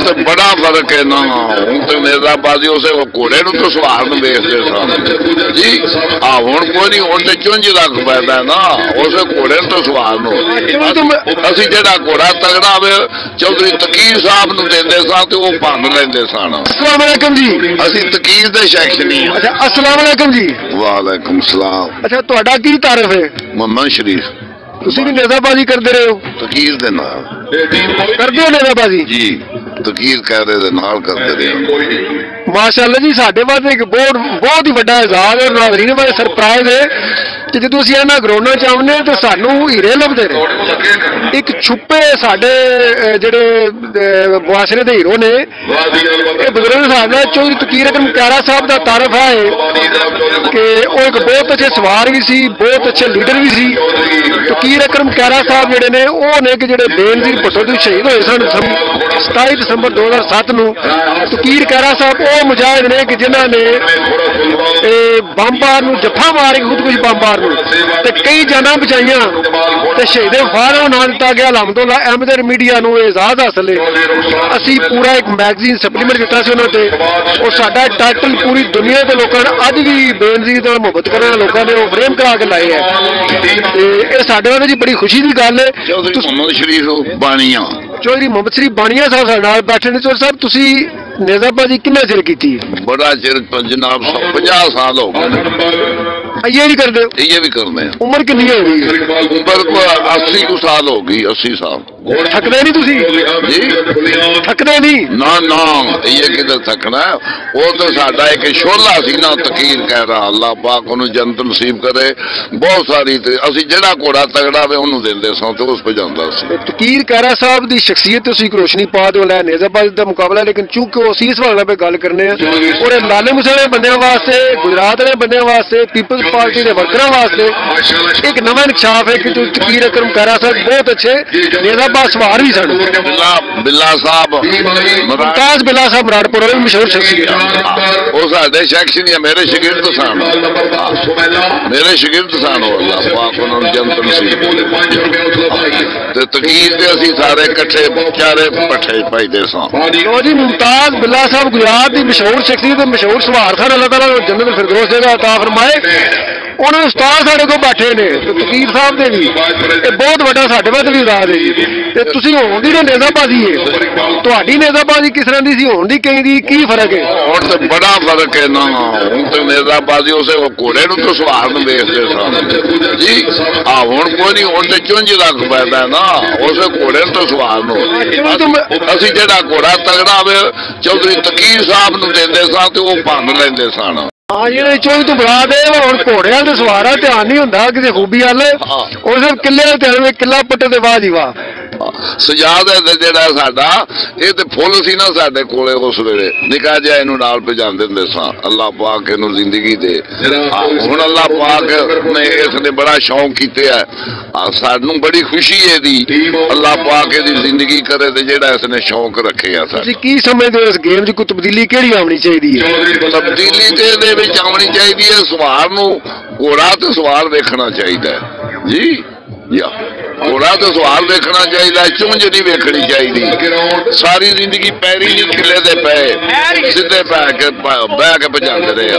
तो बड़ा फर्क है ना। हूं तो नेताबाजी उस घोड़े तो सवार वेखते सन जी। हूं कोई नहीं, हूं तो चुंझ रख पैदा ना उस घोड़े तो सवार असी जरा घोड़ा तगड़ा हो चौधरी तकीर साहब नूं देंदे सन ते वो भंन लैंदे सन। अस्सलाम वालेकुम जी। असी तकीर दे शख्स नहीं। अच्छा, अस्सलाम वालेकुम जी। वालेकुम सलाम। अच्छा, तुहाडा की तारीफ है? मोहम्मद शरीफ। तुसी भी नेताबाजी करते रहे हो? तकीर दे नाल करते हो नेताबाजी जी। तकीर कहरे दे नाल करते रहे। माशाअल्लाह जी, साडे वास्ते एक बहुत ही बड़ा एजाज और नाज़रीन वास्ते सरप्राइज है कि जो तुसी इन्हां ग्राउंडां च आउंदे तो सानू हीरे लभदे ने। एक छुपे साडे जेहड़े मुआशरे दे हीरो ने, ये बुजुर्ग साहब ने चौधरी तकीर अकरम प्यारा साहब का तारफ है कि वो एक बहुत अच्छे सवार भी सी, बहुत अच्छे लीडर भी सी। तकीर अकरम प्यारा साहब जेहड़े ने वो ने कि जेहड़े बेनज़ीर भुट्टो तो शहीद होए सन 27 दिसंबर 2007 नूं। तकीर प्यारा साहब वो मुजाहिद ने कि जिन्हां ने बंबार नूं जफ्फा मार के खुदकुशी बंबार नूं ते कई जानां बचाइयां ते शहीदे वफा दा नाम दिता गया। अलहमदुलिल्लाह अहमद मीडिया नूं एजाज हासिल है। असी पूरा एक मैगजीन सप्लीमेंट दिता सी उन्हां ते और साडा टाइटल पूरी दुनिया के लोगों ने अज भी बेनज़ीर नाल मुहब्बत करने वाले लोगों ने वो फ्रेम करा के लाए है। ये साडे वास्ते जी बड़ी खुशी की गल है। चौधरी मोहम्मद शरीफ बानिया, चौधरी मोहम्मद शरीफ बानिया साहब साडे नाल बैठे ने। चौधरी साहब तुसी नेताबाजी किन्ना चिर कीती? बड़ा चिर जनाब, 50 साल हो गए। ये भी करते हो? ये भी करने। उम्र कितनी हो गई? उम्र को 80 को साल हो गई। 80 साल। थकदे नहीं तुसी जी? थकदे नहीं? ना ना, ये किधर थकना है। वो तो साडा एक शोला सी ना तकीर कह रहा। अल्लाह पाक उन्हें जन्नत नसीब करे। बहुत सारी असी जेड़ा घोड़ा तगड़ा वे उन्होंने देंदे सां ते उस पे जांदा सी। तकीर कहरा साहब दी शख्सियत तुसी एक रोशनी पा दो लै नेताबाजी दा मुकाबला, लेकिन चूंकि वो इस सवाल पे गल करने और लाले मुसले बंदे वास्ते, गुजरात वाले बंदे वास्ते, पीपल्स पार्टी के वर्करां वास्ते एक नवा इंकशाफ है कि तकीर अकरम कहरा साहब बहुत अच्छे नेताबाज सवार भी सन। बिल्ला साहब, मुमताज बिल्ला साहब मराड़पुर वाले मशहूर शख्सियत। वो साडे शख्स नहीं, मेरे शागिर्द सन। मेरे शागिर्द सन। अल्लाह पाक उन्होंने जन्नत नसीब ते तकीर दे असी सारे इकट्ठे चारे पट्ठे पाईदे सां। लो जी, मुमताज बिल्ला साहब गुजरात की मशहूर शख्सियत, मशहूर सवार सन। अल्लाह ताला जन्नत फिरदौस जगह अता फरमाए। उन्होंने उस्ताद साढ़े को बैठे ने तकीर साहब ने भी बहुत बड़ा साढ़े वास्ते भी राज है जी। तुसी होण दी नेताबाजी है, तुहाडी नेताबाजी किस तरह दी सी, होण दी कहीं दी की फर्क है? हुण तो बड़ा फर्क है ना। हुण तो नेताबाजी उस घोड़े नूं तो सवार नूं वेखदे सन जी। हुण कोई नहीं, हुण तो चुंझ रख पैदा ना उस घोड़े तो सवार नूं। असी जेड़ा घोड़ा तगड़ा हो चौधरी तकीर साहब नूं देंदे सन ते वो भंन लैंदे सन। हाँ, जो चौधरी तू बना दे हम घोड़े वाल सवार ध्यान नहीं होंगे किसी खूबी वाल, और सिर्फ किले ध्यान किला पट्टे के बाद ही वाह सजाद है जेड़ा साडा ये ते फुल सी ना साडे कोले उस वेले निका जिहा इहनूं नाल भजांदे हुंदे सां। अल्लाह पाक इहनूं जिंदगी दे। हुण अल्लाह पाक ने इसने बड़ा शौक कीता है। सानूं बड़ी खुशी है दी। अल्लाह पाक इहदी जिंदगी करे ते जेड़ा इसने शौक रखे आ। तुसीं की समझदे हो इस गेम च कोई तब्दीली किहड़ी आउणी चाहीदी है? तब्दीली ते इहदे विच आउणी चाहीदी है। सवार नूं घोड़ा ते सवार वेखना चाहीदा है जी। या घोड़ा तो सवाल देखना चाहिए, चुंझ नहीं वेखनी चाहिए। सारी जिंदगी पैरी नहीं खिले दे पे सीधे बह के भजाते रहे।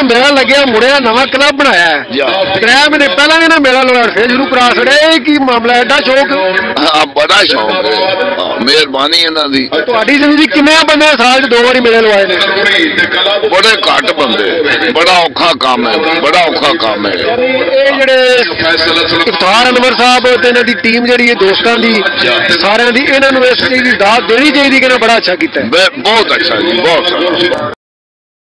मेला लगे मुड़िया नवा क्लब बनाया है 3 महीने पहला भी ना मेला लगा फिर शुरू करा छड़े की मामला एडा शौक? हाँ, बड़ा शौक है। मेहरबानी इन्हां दी। तुहाडी जिंदगी किन्ने बंदे साल च 2 बारी मेले लवाए ने? बड़े घट बंदे। बड़ा औखा काम है, बड़ा औखा काम है। ये जेड़े इफ्तार अनवर साहब इन्हां दी टीम जी दोस्तों की सारे इन्होंने इस चीज की दाद देनी चाहिए कि बड़ा अच्छा किया। बहुत अच्छा जी, बहुत अच्छा।